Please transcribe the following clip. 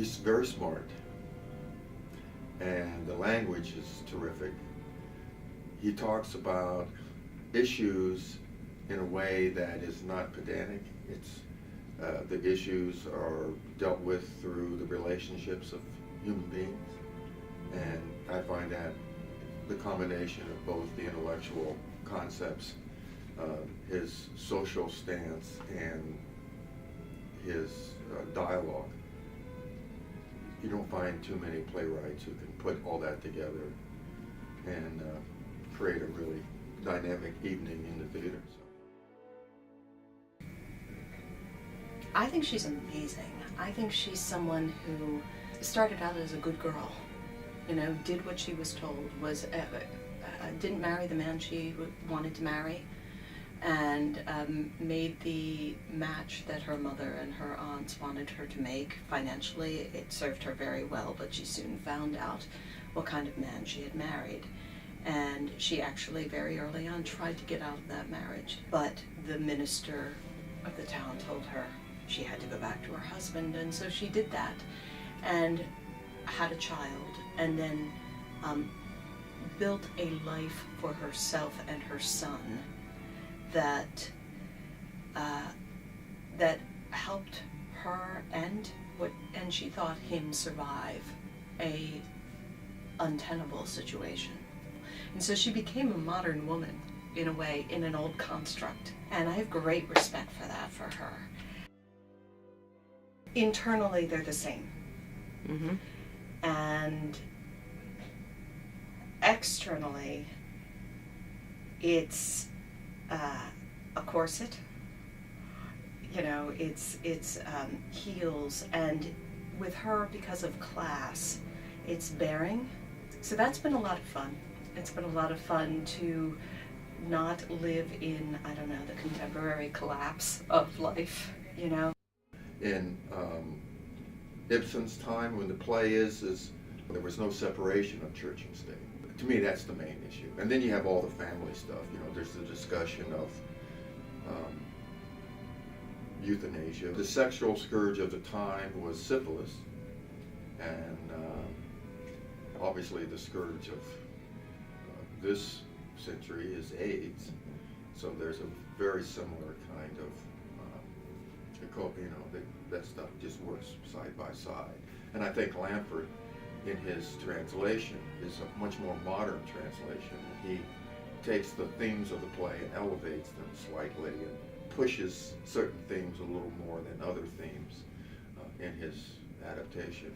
He's very smart, and the language is terrific. He talks about issues in a way that is not pedantic. The issues are dealt with through the relationships of human beings, and I find that the combination of both the intellectual concepts, his social stance, and his dialogue. You don't find too many playwrights who can put all that together and create a really dynamic evening in the theater. So. I think she's amazing. I think she's someone who started out as a good girl, you know, did what she was told, didn't marry the man she wanted to marry, and made the match that her mother and her aunts wanted her to make. Financially, it served her very well, but she soon found out what kind of man she had married. And she actually very early on tried to get out of that marriage, but the minister of the town told her she had to go back to her husband, and so she did that and had a child, and then built a life for herself and her son that helped her and she thought him survive a untenable situation. And so she became a modern woman, in a way, in an old construct. And I have great respect for that for her. Internally, they're the same. Mm-hmm. And externally, it's a corset. You know, it's heels, and with her, because of class, it's bearing. So that's been a lot of fun. It's been a lot of fun to not live in, I don't know, the contemporary collapse of life, you know. In Ibsen's time, when the play is there was no separation of church and state. To me, that's the main issue. And then you have all the family stuff. You know, there's the discussion of euthanasia. The sexual scourge of the time was syphilis, and obviously the scourge of this century is AIDS. So there's a very similar kind of, you know, that stuff just works side by side. And I think Lamford, in his translation, is a much more modern translation. He takes the themes of the play and elevates them slightly and pushes certain themes a little more than other themes in his adaptation.